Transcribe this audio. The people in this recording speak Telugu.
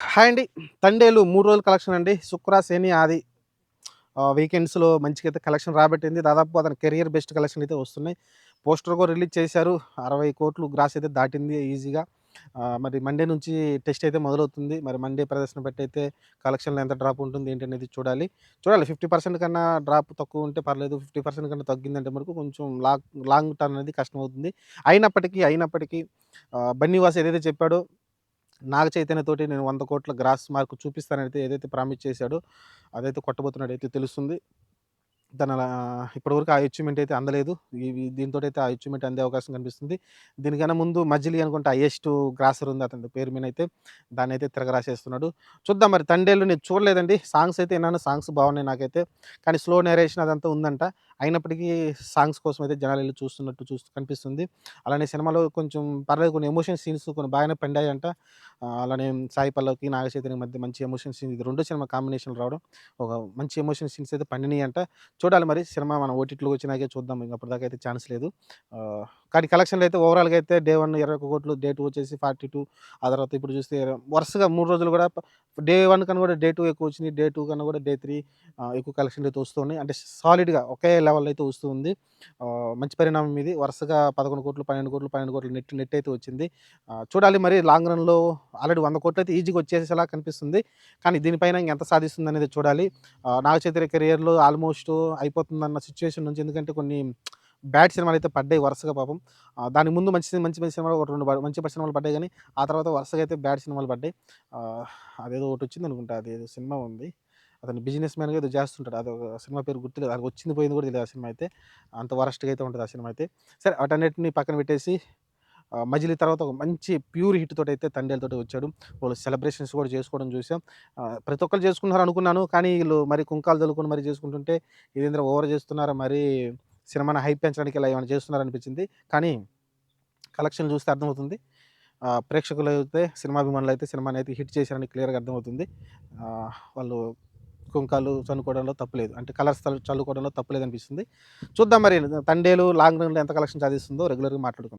హాయ్ అండి. తండేలు 3 రోజుల కలెక్షన్ అండి. శుక్ర, శని, ఆది వీకెండ్స్‌లో మంచిగైతే కలెక్షన్ రాబట్టింది. దాదాపు అతని కెరియర్ బెస్ట్ కలెక్షన్ అయితే వస్తున్నాయి. పోస్టర్ కూడా రిలీజ్ చేశారు. 60,00,00,000 గ్రాస్ అయితే దాటింది ఈజీగా. మరి మండే నుంచి టెస్ట్ అయితే మొదలవుతుంది. మరి మండే ప్రదర్శన బట్టయితే కలెక్షన్‌లో ఎంత డ్రాప్ ఉంటుంది ఏంటనేది చూడాలి. చూడాలి 50% కన్నా డ్రాప్ తక్కువ ఉంటే పర్లేదు. 50% కన్నా తగ్గిందంటే మటుకు కొంచెం లాంగ్ టర్న్ అనేది కష్టమవుతుంది. అయినప్పటికీ బన్నీవాస్ ఏదైతే చెప్పాడో నాగ చైతన్యతోటి నేను 100,00,00,000 గ్రాస్ మార్క్ చూపిస్తానైతే ఏదైతే ప్రామిస్ చేశాడో, అదైతే కొట్టబోతున్నాడైతే తెలుస్తుంది. తను అలా ఇప్పటివరకు ఆ అచీవ్‌మెంట్ అయితే అందలేదు. దీనితోటైతే ఆ అచీవ్‌మెంట్ అందే అవకాశం కనిపిస్తుంది. దీనికన్నా ముందు మజిలీ అనుకుంటా హైయెస్ట్ గ్రాసర్ ఉంది అతని పేరు మీనైతే. దాన్నైతే తిరగరాసేస్తున్నాడు. చూద్దాం మరి 'తండేలు' నేను చూడలేదండి. సాంగ్స్ అయితే ఇన్నాను. సాంగ్స్ బాగున్నాయి నాకైతే. కానీ స్లో నరేషన్ అదంతా ఉందంట. అయినప్పటికీ సాంగ్స్ కోసం అయితే జనాలెళ్లి చూస్తున్నట్టు కనిపిస్తుంది. అలానే సినిమాలో కొంచెం పర్లేదు కొన్ని ఎమోషన్ సీన్స్ కొన్ని బాగానే పండాయంట. అలానే సాయి పల్లవికి, నాగ చైతన్య మధ్య మంచి ఎమోషన్ సీన్ ఇది రెండో సినిమా కాంబినేషన్‌లో రావడం. ఒక మంచి ఎమోషన్ సీన్స్ అయితే పండినియంట. చూడాలి మరి సినిమా మనం ఓటీటీలోకి వచ్చినాకే చూద్దాం. ఇంక అప్పటిదాకా అయితే ఛాన్స్ లేదు. కానీ కలెక్షన్‌లో అయితే ఓవరాల్‌గా అయితే డే 1 21,00,00,000, డే 2 వచ్చేసి 42, ఆ తర్వాత ఇప్పుడు చూస్తే వరుసగా 3 రోజులు కూడా డే 1 కన్నా కూడా డే 2 ఎక్కువొచ్చినియి. డే 2 కన్నా కూడా డే 3 ఎక్కువ కలెక్షన్‌లు అయితే వస్తున్నాయి. అంటే సాలిడ్‌గా ఒకే లెవెల్‌లో అయితే వస్తూ ఉంది. మంచి పరిణామం ఇది. వరుసగా 11,00,00,000, 12,00,00,000, 12,00,00,000 నెట్ అయితే వచ్చింది. చూడాలి మరి లాంగ్ రన్‌లో ఆల్రెడీ 100,00,00,000 అయితే ఈజీగా వచ్చేసేలా కనిపిస్తుంది. కానీ దీనిపైన ఇంకెంత సాధిస్తుందనేది చూడాలి. నాగ చైతన్య కెరియర్‌లో ఆల్మోస్ట్ అయిపోతుందన్న సిట్యుయేషన్ నుంచి ఎందుకంటే కొన్ని బ్యాడ్ సినిమాలైతే పడ్డాయి వరుసగా పాపం. దానికి ముందు మంచి మంచి సినిమాలు ఒక 2 మంచి సినిమాలు పడ్డాయి గానీ, ఆ తర్వాత వరుసగా అయితే బ్యాడ్ సినిమాలు పడ్డాయి. ఆహ్, అదేదో ఒకటొచ్చిందనుకుంటా. అదేదో సినిమా ఉంది. అతను బిజినెస్ మ్యాన్‌గా ఏదో చేస్తుంటాడు. అదొక సినిమా పేరు గుర్తులేదు. అది వచ్చింది పోయింది కూడా తెలీదు ఆ సినిమా అయితే. అంత వరస్ట్‌గా అయితే ఉంటది ఆ సినిమా అయితే. సరే వాటన్నిటిని పక్కన పెట్టేసి 'మజిలీ' తర్వాత ఒక మంచి ప్యూర్ హిట్ తోటైతే 'తండేలుతోటి' వచ్చాడు. వాళ్ళు సెలబ్రేషన్స్ కూడా చేసుకోవడం చూసాం. ప్రతి ఒక్కళ్ళు చేసుకున్నారనుకున్నాను. కానీ ఈళ్ళు మరి కుంకాలు జల్లుకొని మరి చేసుకుంటుంటే ఇదేందిరా ఓవర్ చేస్తున్నారా మరీ సినిమాని హైప్ పెంచడానికి ఇలా ఏమైనా చేస్తున్నారనిపించింది. కానీ కలెక్షన్‌లు చూస్తే అర్థమవుతుంది. ప్రేక్షకులైతే సినిమాభిమానులైతే సినిమానైతే హిట్ చేశారని క్లియర్‌గా అర్థమవుతుంది. వాళ్ళు కుంకాలు చల్లుకోవడంలో తప్పులేదు. అంటే కలర్స్ చల్లుకోవడంలో తప్పులేదనిపిస్తుంది. చూద్దాం మరి 'తండేలు' లాంగ్ రన్‌లో ఎంత కలెక్షన్ సాధిస్తుందో రెగ్యులర్‌గా మాట్లాడుకుందాం.